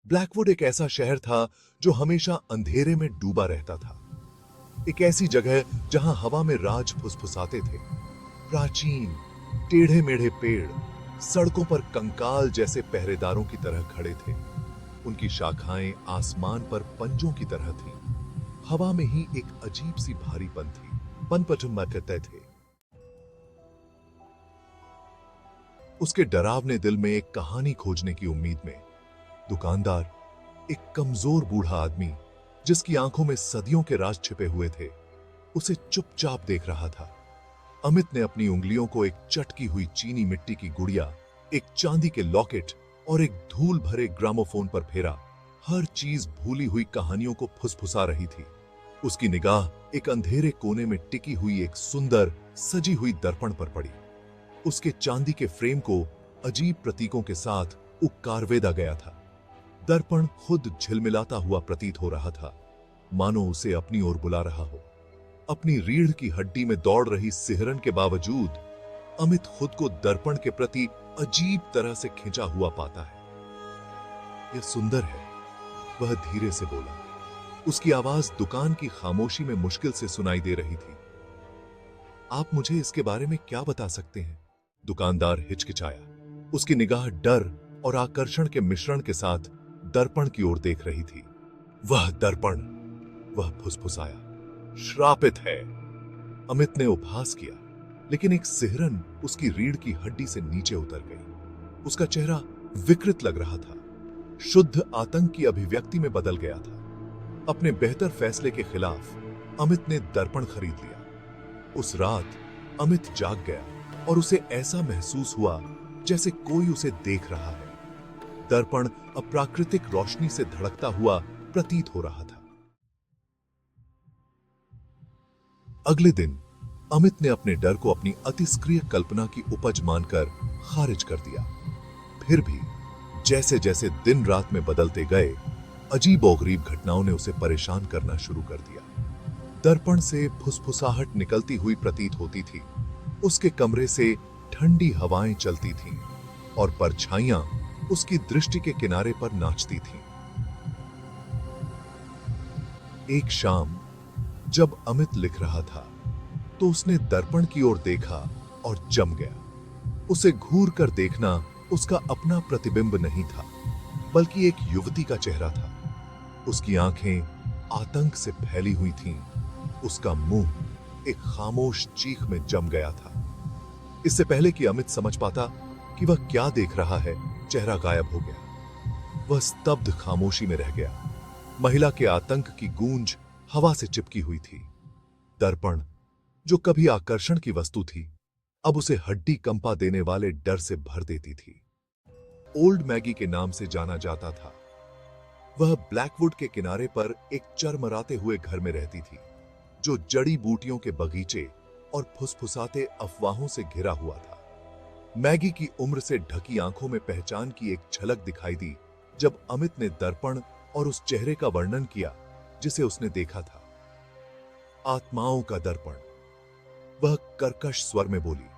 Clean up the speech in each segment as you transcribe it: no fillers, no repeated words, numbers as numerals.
Blackwood एक ऐसा शहर था जो हमेशा अंधेरे में डूबा रहता था। एक ऐसी जगह जहां हवा में राज फुसफुसाते थे। प्राचीन टेढ़े मेढ़े पेड़ सड़कों पर कंकाल जैसे पहरेदारों की तरह खड़े थे। उनकी शाखाएं आसमान पर पंजों की तरह थीं। हवा में ही एक अजीब सी भारीपन थी। पनपटुम्मा कहते थे। उसके डरावने दिल में एक कहानी खोजने की उम्मीद में दुकानदार, एक कमजोर बूढ़ा आदमी जिसकी आंखों में सदियों के राज छिपे हुए थे, उसे चुपचाप देख रहा था। अमित ने अपनी उंगलियों को एक चटकी हुई चीनी मिट्टी की गुड़िया, एक चांदी के लॉकेट और एक धूल भरे ग्रामोफोन पर फेरा। हर चीज भूली हुई कहानियों को फुसफुसा रही थी। उसकी निगाह एक अंधेरे कोने में टिकी हुई एक सुंदर सजी हुई दर्पण पर पड़ी। उसके चांदी के फ्रेम को अजीब प्रतीकों के साथ उक्कारवेदा गया था। दर्पण खुद झिलमिलाता हुआ प्रतीत हो रहा था, मानो उसे अपनी ओर बुला रहा हो। अपनी रीढ़ की हड्डी में दौड़ रही सिहरन के बावजूद अमित खुद को दर्पण के प्रति अजीब तरह से खिंचा हुआ पाता है। यह सुंदर है, वह धीरे से बोला। उसकी आवाज दुकान की खामोशी में मुश्किल से सुनाई दे रही थी। आप मुझे इसके बारे में क्या बता सकते हैं? दुकानदार हिचकिचाया। उसकी निगाह डर और आकर्षण के मिश्रण के साथ दर्पण की ओर देख रही थी। वह दर्पण, वह फुसफुसाया, श्रापित है। अमित ने उपहास किया, लेकिन एक सिहरन उसकी रीढ़ की हड्डी से नीचे उतर गई। उसका चेहरा विकृत लग रहा था, शुद्ध आतंक की अभिव्यक्ति में बदल गया था। अपने बेहतर फैसले के खिलाफ अमित ने दर्पण खरीद लिया। उस रात अमित जाग गया और उसे ऐसा महसूस हुआ जैसे कोई उसे देख रहा है। दर्पण अप्राकृतिक रोशनी से धड़कता हुआ प्रतीत हो रहा था। अगले दिन अमित ने अपने डर को अपनी अतिस्क्रिय कल्पना की उपज मानकर खारिज कर दिया। फिर भी जैसे जैसे दिन रात में बदलते गए, अजीबोगरीब घटनाओं ने उसे परेशान करना शुरू कर दिया। दर्पण से फुसफुसाहट निकलती हुई प्रतीत होती थी। उसके कमरे से ठंडी हवाएं चलती थीं और परछाइयां उसकी दृष्टि के किनारे पर नाचती थीं। एक शाम जब अमित लिख रहा था, तो उसने दर्पण की ओर देखा और जम गया। उसे घूर कर देखना उसका अपना प्रतिबिंब नहीं था, बल्कि एक युवती का चेहरा था। उसकी आंखें आतंक से फैली हुई थीं। उसका मुंह एक खामोश चीख में जम गया था। इससे पहले कि अमित समझ पाता कि वह क्या देख रहा है, चेहरा गायब हो गया। वह स्तब्ध खामोशी में रह गया। महिला के आतंक की गूंज हवा से चिपकी हुई थी। दर्पण, जो कभी आकर्षण की वस्तु थी, अब उसे हड्डी कंपा देने वाले डर से भर देती थी। ओल्ड मैगी के नाम से जाना जाता था। वह ब्लैकवुड के किनारे पर एक चरमराते हुए घर में रहती थी, जो जड़ी बूटियों के बगीचे और फुसफुसाते अफवाहों से घिरा हुआ था। मैगी की उम्र से ढकी आंखों में पहचान की एक झलक दिखाई दी जब अमित ने दर्पण और उस चेहरे का वर्णन किया जिसे उसने देखा था। आत्माओं का दर्पण, वह कर्कश स्वर में बोली।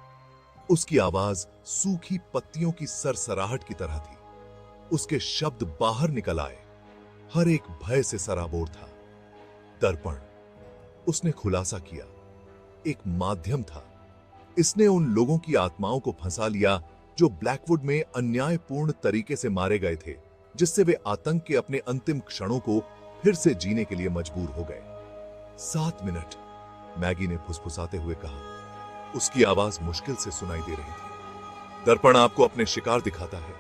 उसकी आवाज सूखी पत्तियों की सरसराहट की तरह थी। उसके शब्द बाहर निकल आए, हर एक भय से सराबोर था। दर्पण, उसने खुलासा किया, एक माध्यम था। इसने उन लोगों की आत्माओं को फंसा लिया जो ब्लैकवुड में अन्यायपूर्ण तरीके से मारे गए थे, जिससे वे आतंक के अपने अंतिम क्षणों को फिर से जीने के लिए मजबूर हो गए। 7 मिनट, मैगी ने फुसफुसाते हुए कहा। उसकी आवाज मुश्किल से सुनाई दे रही थी। दर्पण आपको अपने शिकार दिखाता है,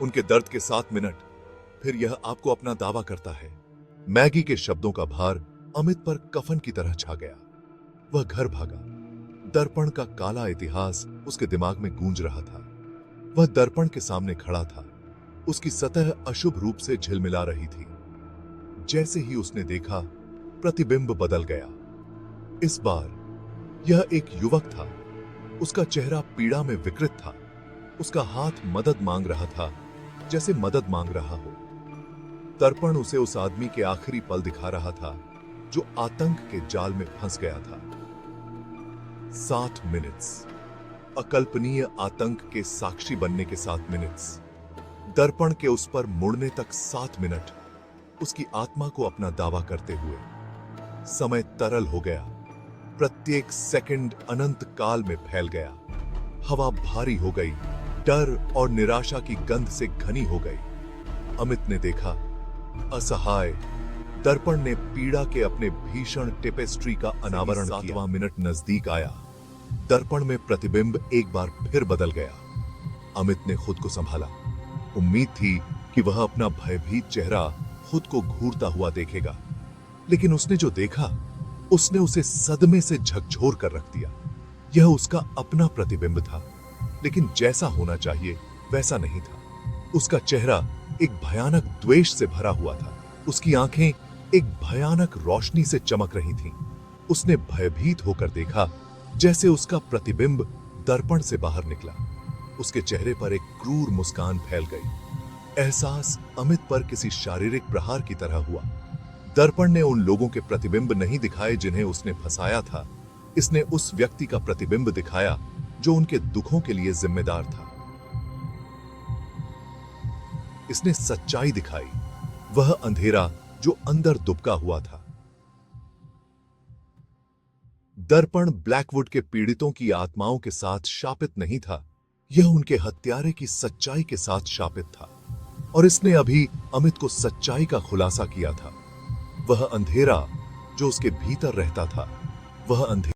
उनके दर्द के 7 मिनट, फिर यह आपको अपना दावा करता है। मैगी के शब्दों का भार अमित पर कफन की तरह छा गया। वह घर भागा। दर्पण का काला इतिहास उसके दिमाग में गूंज रहा था। वह दर्पण के सामने खड़ा था। उसकी सतह अशुभ रूप से झिलमिला रही थी। जैसे ही उसने देखा, प्रतिबिंब बदल गया। इस बार यह एक युवक था। उसका चेहरा पीड़ा में विकृत था। उसका हाथ मदद मांग रहा था, जैसे मदद मांग रहा हो। दर्पण उसे उस आदमी के आखिरी पल दिखा रहा था जो आतंक के जाल में फंस गया था। 7 मिनट्स, अकल्पनीय आतंक के साक्षी बनने के 7 मिनट्स। दर्पण के उस पर मुड़ने तक 7 मिनट, उसकी आत्मा को अपना दावा करते हुए। समय तरल हो गया, प्रत्येक सेकंड अनंत काल में फैल गया। हवा भारी हो गई, डर और निराशा की गंध से घनी हो गई। अमित ने देखा, असहाय, दर्पण ने पीड़ा के अपने भीषण टेपेस्ट्री का अनावरण किया। 7वां मिनट नजदीक आया। दर्पण में प्रतिबिंब एक बार फिर बदल गया। अमित ने खुद को संभाला। उम्मीद थी कि वह अपना भयभीत चेहरा खुद को घूरता हुआ देखेगा, लेकिन उसने जो देखा, उसने उसे सदमे से झकझोर कर रख दिया। यह उसका अपना प्रतिबिंब था, लेकिन जैसा होना चाहिए वैसा नहीं था। उसका चेहरा एक भयानक द्वेष से भरा हुआ था। उसकी आंखें एक भयानक रोशनी से चमक रही थीं। उसने भयभीत होकर देखा, जैसे उसका प्रतिबिंब दर्पण से बाहर निकला। उसके चेहरे पर एक क्रूर मुस्कान फैल गई। एहसास अमित पर किसी शारीरिक प्रहार की तरह हुआ। दर्पण ने उन लोगों के प्रतिबिंब नहीं दिखाए जिन्हें उसने फंसाया था। इसने उस व्यक्ति का प्रतिबिंब दिखाया जो उनके दुखों के लिए जिम्मेदार था। इसने सच्चाई दिखाई, वह अंधेरा जो अंदर दुबका हुआ था। दर्पण ब्लैकवुड के पीड़ितों की आत्माओं के साथ शापित नहीं था, यह उनके हत्यारे की सच्चाई के साथ शापित था। और इसने अभी अमित को सच्चाई का खुलासा किया था। वह अंधेरा जो उसके भीतर रहता था, वह अंधेरा